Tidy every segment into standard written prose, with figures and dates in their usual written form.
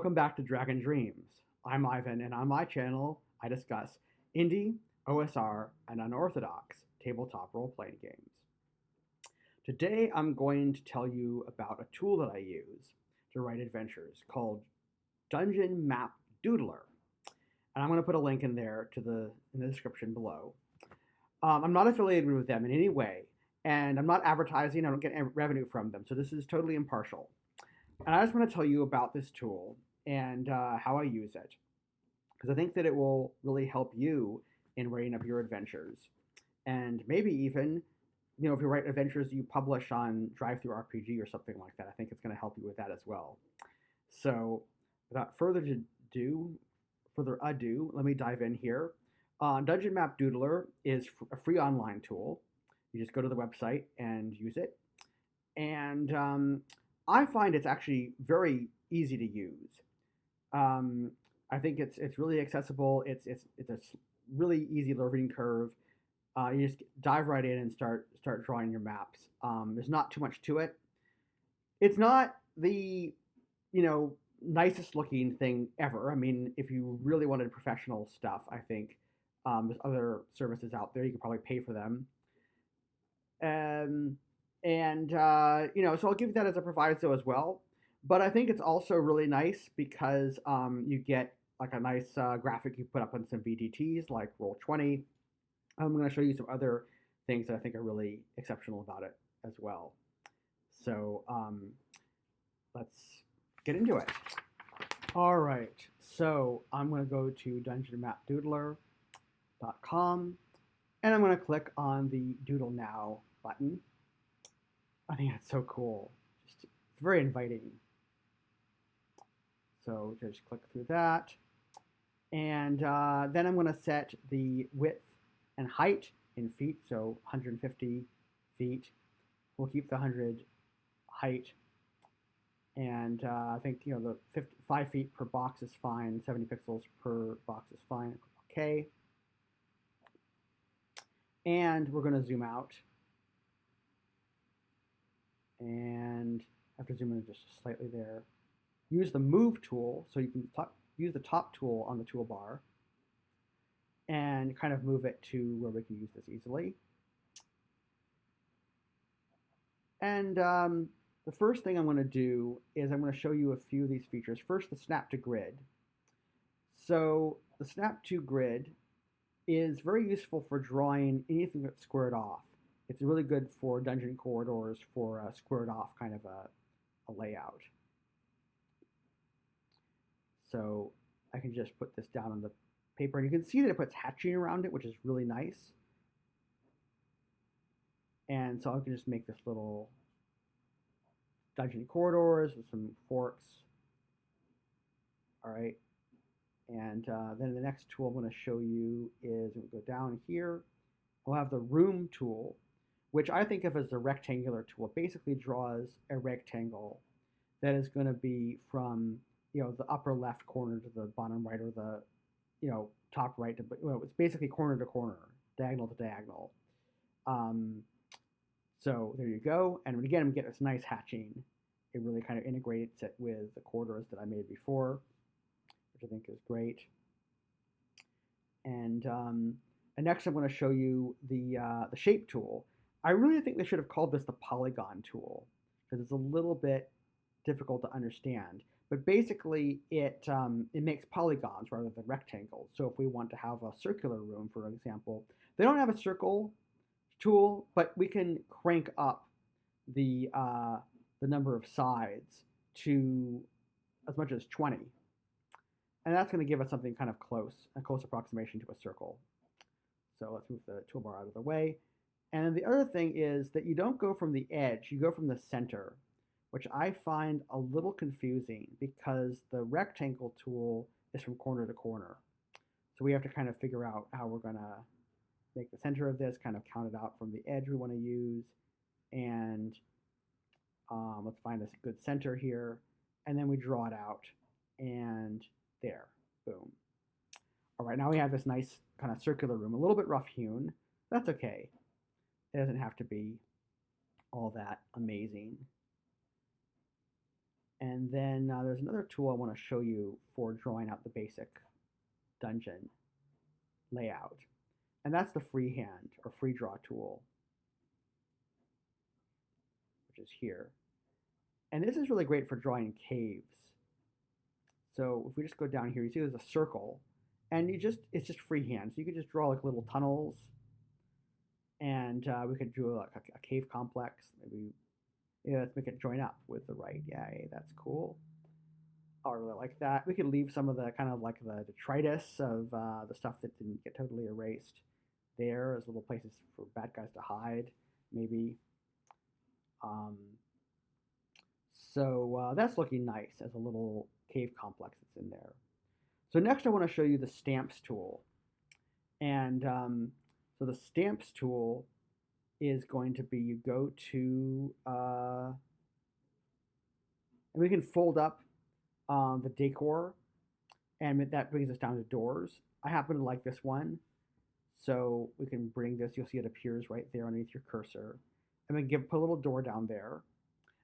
Welcome back to Dragon Dreams. I'm Ivan, and on my channel, I discuss indie, OSR, and unorthodox tabletop role-playing games. Today, I'm going to tell you about a tool that I use to write adventures called Dungeon Map Doodler, and I'm going to put a link in there in the description below. I'm not affiliated with them in any way, and I'm not advertising. I don't get revenue from them, so this is totally impartial. And I just want to tell you about this tool and how I use it, because I think that it will really help you in writing up your adventures. And maybe even, if you write adventures you publish on DriveThruRPG or something like that, I think it's going to help you with that as well. So without further ado, let me dive in here. Dungeon Map Doodler is a free online tool. You just go to the website and use it. And I find it's actually very easy to use. I think it's really accessible. It's a really easy learning curve. You just dive right in and start drawing your maps. There's not too much to it. It's not the nicest looking thing ever. I mean, if you really wanted professional stuff, I think there's other services out there. You could probably pay for them. So I'll give that as a proviso as well. But I think it's also really nice because you get like a nice graphic you put up on some VDTs like Roll20. I'm going to show you some other things that I think are really exceptional about it as well. So let's get into it. All right, so I'm going to go to dungeonmapdoodler.com and I'm going to click on the Doodle Now button. I think that's so cool. It's very inviting. So just click through that. And then I'm going to set the width and height in feet, so 150 feet. We'll keep the 100 height. And I think the 5 feet per box is fine. 70 pixels per box is fine. Okay. And we're going to zoom out. And I have to zoom in just slightly there. Use the Move tool, so you can use the top tool on the toolbar and kind of move it to where we can use this easily. And the first thing I'm going to do is I'm going to show you a few of these features. First, the Snap to Grid. So the Snap to Grid is very useful for drawing anything that's squared off. It's really good for dungeon corridors for a squared off kind of a layout. So I can just put this down on the paper, and you can see that it puts hatching around it, which is really nice. And so I can just make this little dungeon corridors with some forks. All right. And then the next tool I'm going to show you is, we'll go down here. We'll have the Room tool, which I think of as the rectangular tool. It basically draws a rectangle that is going to be from the upper left corner to the bottom right, or the top right to it's basically corner to corner, diagonal to diagonal. So there you go. And again, we get this nice hatching. It really kind of integrates it with the corridors that I made before, which I think is great. And next I'm going to show you the Shape tool. I really think they should have called this the Polygon tool, because it's a little bit difficult to understand. But basically, it makes polygons rather than rectangles. So if we want to have a circular room, for example, they don't have a circle tool, but we can crank up the number of sides to as much as 20. And that's going to give us something kind of close, a close approximation to a circle. So let's move the toolbar out of the way. And the other thing is that you don't go from the edge, you go from the center, which I find a little confusing because the rectangle tool is from corner to corner. So we have to kind of figure out how we're going to make the center of this, kind of count it out from the edge we want to use. And let's find this good center here. And then we draw it out. And there, boom. All right, now we have this nice kind of circular room, a little bit rough hewn. That's okay. It doesn't have to be all that amazing. And then there's another tool I want to show you for drawing out the basic dungeon layout. And that's the freehand or free draw tool, which is here. And this is really great for drawing caves. So if we just go down here, you see there's a circle, and it's just freehand. So you could just draw like little tunnels, and we could do like a cave complex. Maybe, yeah, let's make it join up with the right. Yay, that's cool. I really like that. We could leave some of the kind of like the detritus of the stuff that didn't get totally erased there as little places for bad guys to hide, maybe. So that's looking nice as a little cave complex that's in there. So next I want to show you the stamps tool. And so the stamps tool is going to be, you go to, and we can fold up the decor, and that brings us down to doors. I happen to like this one, so we can bring this, you'll see it appears right there underneath your cursor. And we can put a little door down there.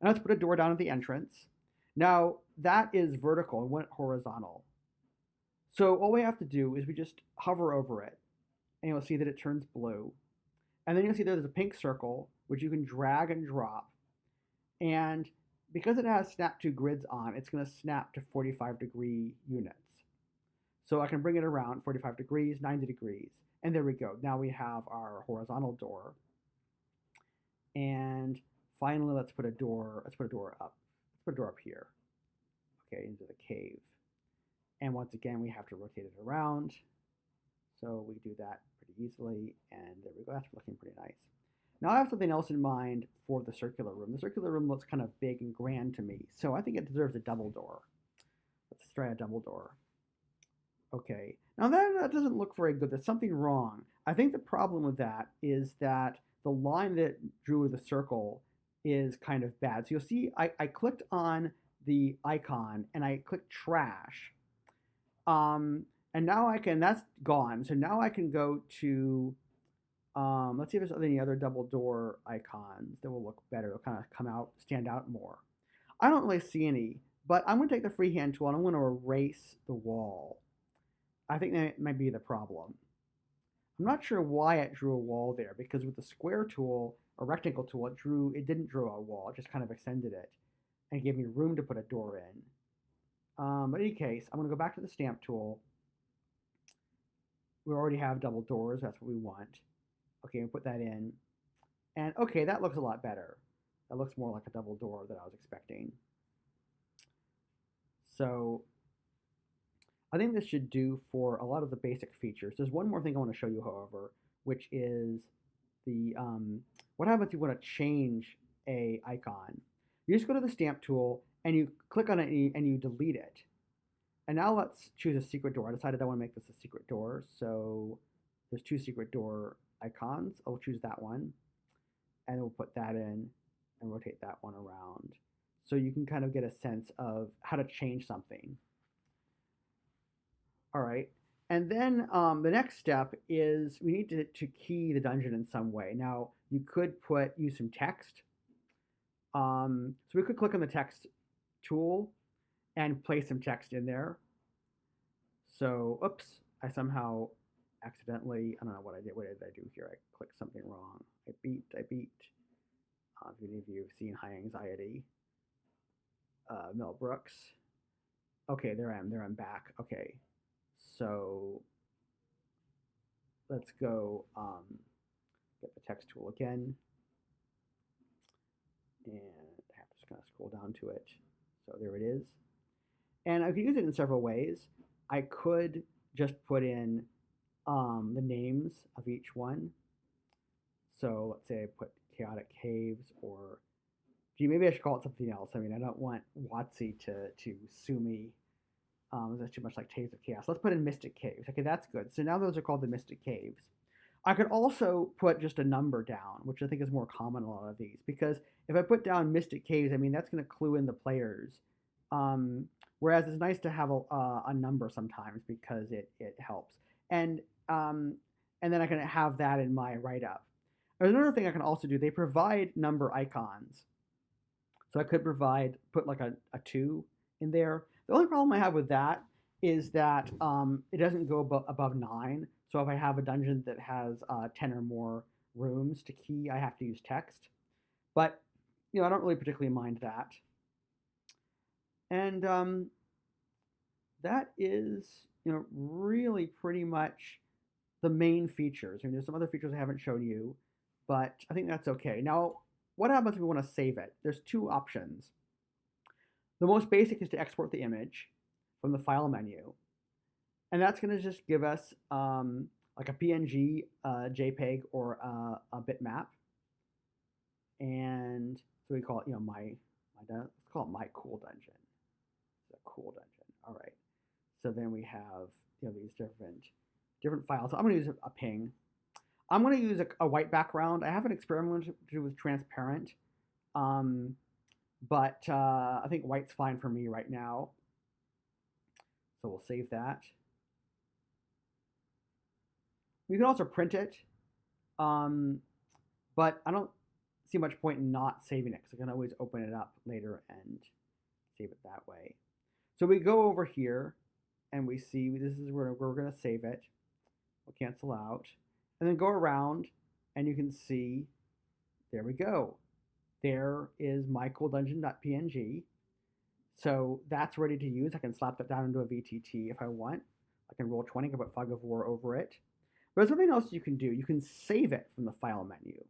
And let's put a door down at the entrance. Now, that is vertical, and we want it horizontal. So all we have to do is we just hover over it, and you'll see that it turns blue. And then you'll see there's a pink circle, which you can drag and drop. And because it has snap to grids on, it's going to snap to 45-degree units. So I can bring it around 45 degrees, 90 degrees. And there we go. Now we have our horizontal door. And finally, let's put a door up. Let's put a door up here. Okay, into the cave. And once again, we have to rotate it around. So we do that pretty easily. And there we go. That's looking pretty nice. Now I have something else in mind for the circular room. The circular room looks kind of big and grand to me. So I think it deserves a double door. Let's try a double door. Okay. Now that doesn't look very good. There's something wrong. I think the problem with that is that the line that drew the circle is kind of bad. So you'll see I clicked on the icon and I clicked trash. And now that's gone. So now I can go to, let's see if there's any other double door icons that will look better. It'll kind of stand out more. I don't really see any, but I'm going to take the freehand tool and I'm going to erase the wall. I think that might be the problem. I'm not sure why it drew a wall there, because with the square tool or rectangle tool, it didn't draw a wall. It just kind of extended it and gave me room to put a door in. But in any case, I'm going to go back to the stamp tool. We already have double doors. That's what we want. Okay, and put that in. And okay, that looks a lot better. That looks more like a double door than I was expecting. So I think this should do for a lot of the basic features. There's one more thing I want to show you, however, which is the what happens if you want to change a icon. You just go to the stamp tool and you click on it and you delete it. And now let's choose a secret door. I decided I want to make this a secret door. So there's two secret door icons. I'll choose that one. And we'll put that in and rotate that one around. So you can kind of get a sense of how to change something. All right. And then the next step is we need to key the dungeon in some way. Now, you could use some text. So we could click on the text tool and place some text in there. So, oops, I somehow accidentally, I don't know what I did. What did I do here? I clicked something wrong. I beat. If any of you have seen High Anxiety, Mel Brooks. Okay, there I am. There I'm back. Okay, so let's go get the text tool again. And I have to just kind of scroll down to it. So there it is. And I could use it in several ways. I could just put in the names of each one. So let's say I put Chaotic Caves, or gee, maybe I should call it something else. I mean, I don't want WotC to sue me. That's too much like Caves of Chaos. Let's put in Mystic Caves. Okay, that's good. So now those are called the Mystic Caves. I could also put just a number down, which I think is more common in a lot of these, because if I put down Mystic Caves, I mean, that's going to clue in the players. Whereas it's nice to have a number sometimes because it helps. And then I can have that in my write-up. There's another thing I can also do. They provide number icons. So I could put like a 2 in there. The only problem I have with that is that it doesn't go above 9. So if I have a dungeon that has 10 or more rooms to key, I have to use text. But I don't really particularly mind that. And that is really pretty much the main features. I mean, there's some other features I haven't shown you, but I think that's okay. Now, what happens if we want to save it? There's 2 options. The most basic is to export the image from the file menu. And that's going to just give us like a PNG, JPEG, or a bitmap. And so we call it, let's call it my cool dungeon. It's a cool dungeon. All right. So then we have, these different files. So I'm going to use a ping. I'm going to use a white background. I haven't experimented with transparent, but I think white's fine for me right now. So we'll save that. We can also print it, but I don't see much point in not saving it because I can always open it up later and save it that way. So we go over here and we see this is where we're going to save it. We'll cancel out and then go around and you can see, there we go. There is my cool dungeon.png. So that's ready to use. I can slap that down into a VTT if I want. I can roll 20, I can put Fog of War over it. But there's something else you can do. You can save it from the file menu.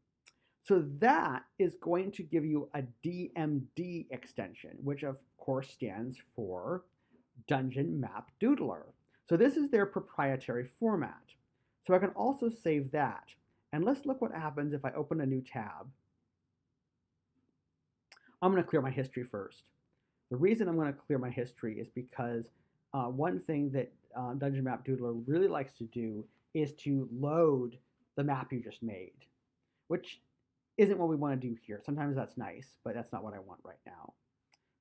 So that is going to give you a DMD extension, which of course stands for Dungeon Map Doodler. So this is their proprietary format. So I can also save that. And let's look what happens if I open a new tab. I'm going to clear my history first. The reason I'm going to clear my history is because one thing that Dungeon Map Doodler really likes to do is to load the map you just made, which isn't what we want to do here. Sometimes that's nice, but that's not what I want right now.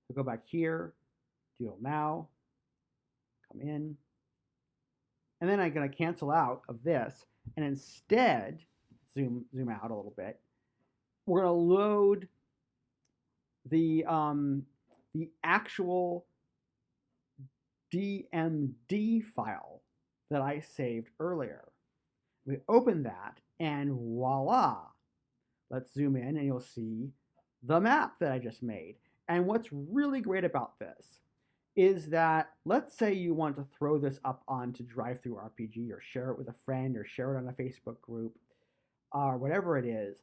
So go back here, Doodle Now, come in, and then I'm going to cancel out of this, and instead, zoom out a little bit, we're going to load the actual DMD file that I saved earlier. We open that and voila. Let's zoom in and you'll see the map that I just made. And what's really great about this is that let's say you want to throw this up onto DriveThruRPG or share it with a friend or share it on a Facebook group or whatever it is,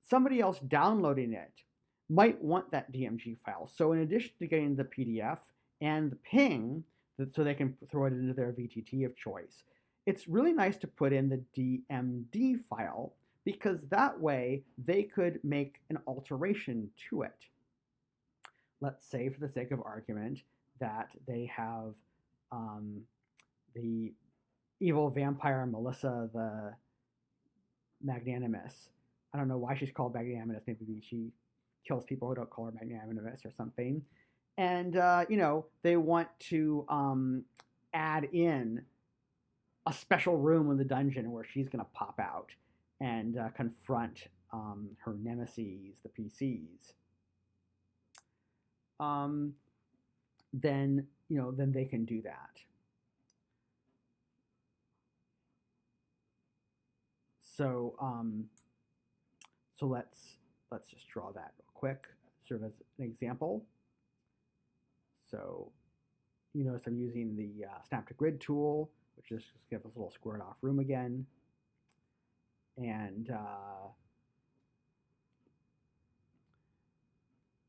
somebody else downloading it might want that DMG file. So in addition to getting the PDF and the ping, so they can throw it into their VTT of choice, it's really nice to put in the DMD file because that way they could make an alteration to it. Let's say, for the sake of argument, that they have the evil vampire Melissa the Magnanimous. I don't know why she's called Magnanimous. Maybe she kills people who don't call her Magnanimous or something. And, they want to add in a special room in the dungeon where she's going to pop out and confront her nemesis, the PCs. Then they can do that. So, so let's just draw that real quick, sort of as an example. So, so I'm using the Snap to Grid tool, which is just give us a little squared off room again. And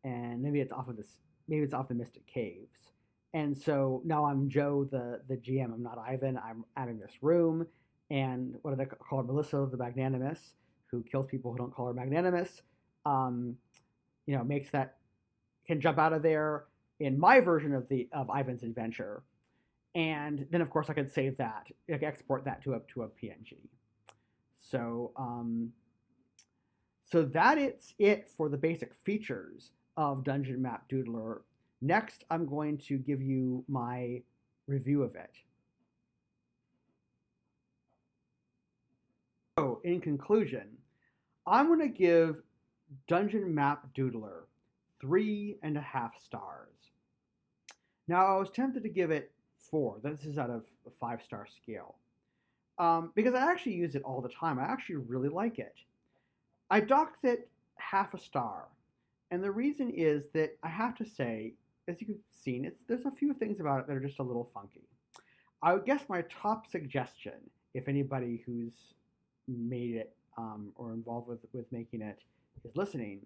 maybe it's off of this. Maybe it's off the Mystic Caves. And so now I'm Joe, the GM. I'm not Ivan. I'm adding this room. And what did I call her? Melissa the Magnanimous, who kills people who don't call her Magnanimous. Makes that, can jump out of there in my version of Ivan's adventure. And then of course I could save that, I could export that to a PNG. So so that is it for the basic features of Dungeon Map Doodler. Next, I'm going to give you my review of it. So, in conclusion, I'm going to give Dungeon Map Doodler 3.5 stars. Now, I was tempted to give it 4. This is out of a 5-star scale. Because I actually use it all the time. I actually really like it. I docked it 0.5 star. And the reason is that I have to say, as you've seen, there's a few things about it that are just a little funky. I would guess my top suggestion, if anybody who's made it or involved with making it is listening,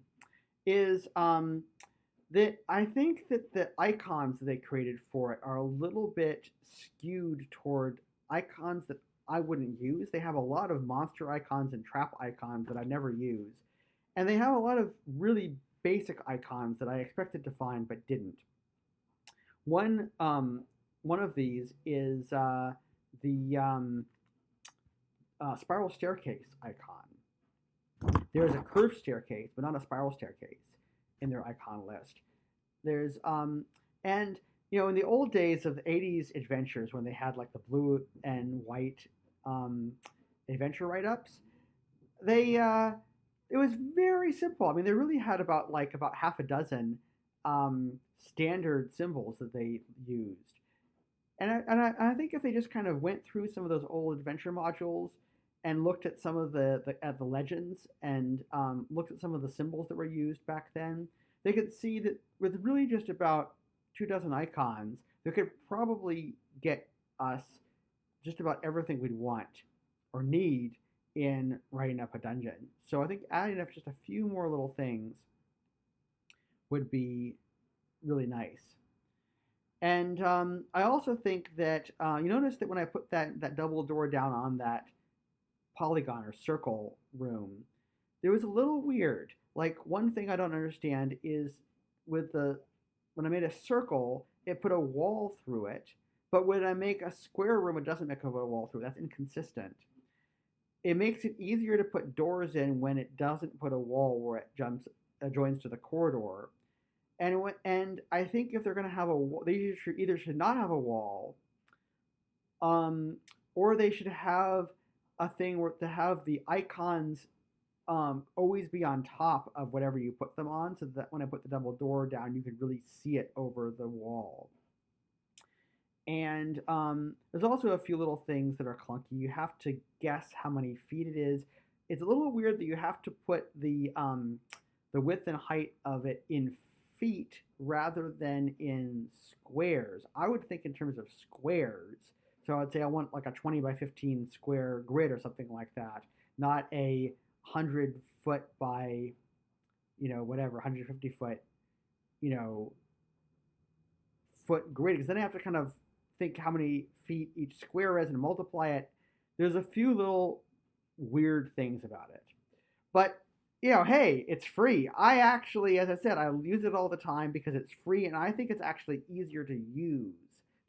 is that I think that the icons that they created for it are a little bit skewed toward icons that I wouldn't use. They have a lot of monster icons and trap icons that I never use. And they have a lot of really basic icons that I expected to find but didn't. One of these is the spiral staircase icon. There's a curved staircase, but not a spiral staircase in their icon list. There's and you know, in the old days of the 80s adventures, when they had like the blue and white adventure write-ups, they it was very simple. I mean, they really had about half a dozen standard symbols that they used. And I think if they just kind of went through some of those old adventure modules and looked at some of the legends and looked at some of the symbols that were used back then, they could see that with really just about 24 icons, they could probably get us just about everything we'd want or need in writing up a dungeon. So I think adding up just a few more little things would be really nice. And I also think that you notice that when I put that double door down on that polygon or circle room, it was a little weird. Like, one thing I don't understand is when I made a circle, it put a wall through it, but when I make a square room, it doesn't make a wall through. That's inconsistent. It makes it easier to put doors in when it doesn't put a wall where it joins to the corridor. And I think if they're going to have a wall, they either should not have a wall, or they should have a thing where to have the icons always be on top of whatever you put them on, so that when I put the double door down, you can really see it over the wall. And there's also a few little things that are clunky. You have to guess how many feet it is. It's a little weird that you have to put the width and height of it in feet rather than in squares. I would think in terms of squares. So I'd say I want like a 20 by 15 square grid or something like that, not a 100 foot by, whatever, 150 foot, foot grid. Because then I have to kind of think how many feet each square is and multiply it. There's a few little weird things about it. But hey, it's free. I actually, as I said, I use it all the time because it's free, and I think it's actually easier to use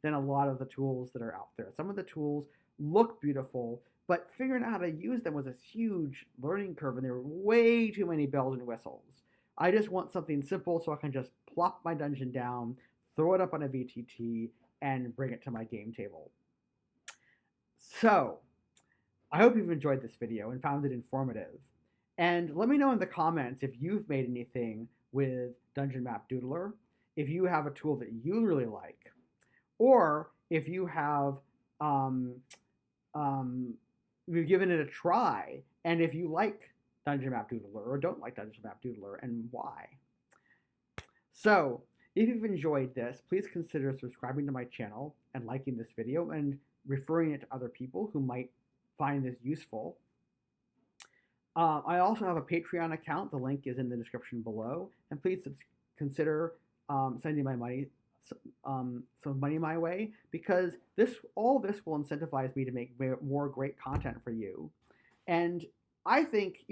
than a lot of the tools that are out there. Some of the tools look beautiful, but figuring out how to use them was a huge learning curve, and there were way too many bells and whistles. I just want something simple so I can just plop my dungeon down, throw it up on a VTT, and bring it to my game table. So, I hope you've enjoyed this video and found it informative. And let me know in the comments if you've made anything with Dungeon Map Doodler, if you have a tool that you really like, or if you have you've given it a try, and if you like Dungeon Map Doodler or don't like Dungeon Map Doodler, and why. So, if you've enjoyed this, please consider subscribing to my channel and liking this video and referring it to other people who might find this useful. I also have a Patreon account. The link is in the description below. And please consider sending my money, some money my way, because all this will incentivize me to make more great content for you. And I think,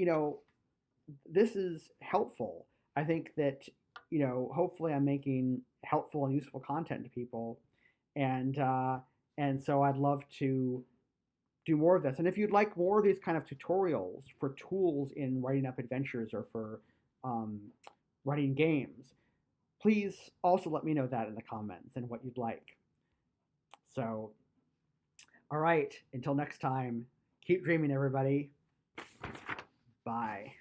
this is helpful. I think that, hopefully I'm making helpful and useful content to people. And so I'd love to do more of this. And if you'd like more of these kind of tutorials for tools in writing up adventures or for writing games, please also let me know that in the comments and what you'd like. So, all right, until next time, keep dreaming, everybody. Bye.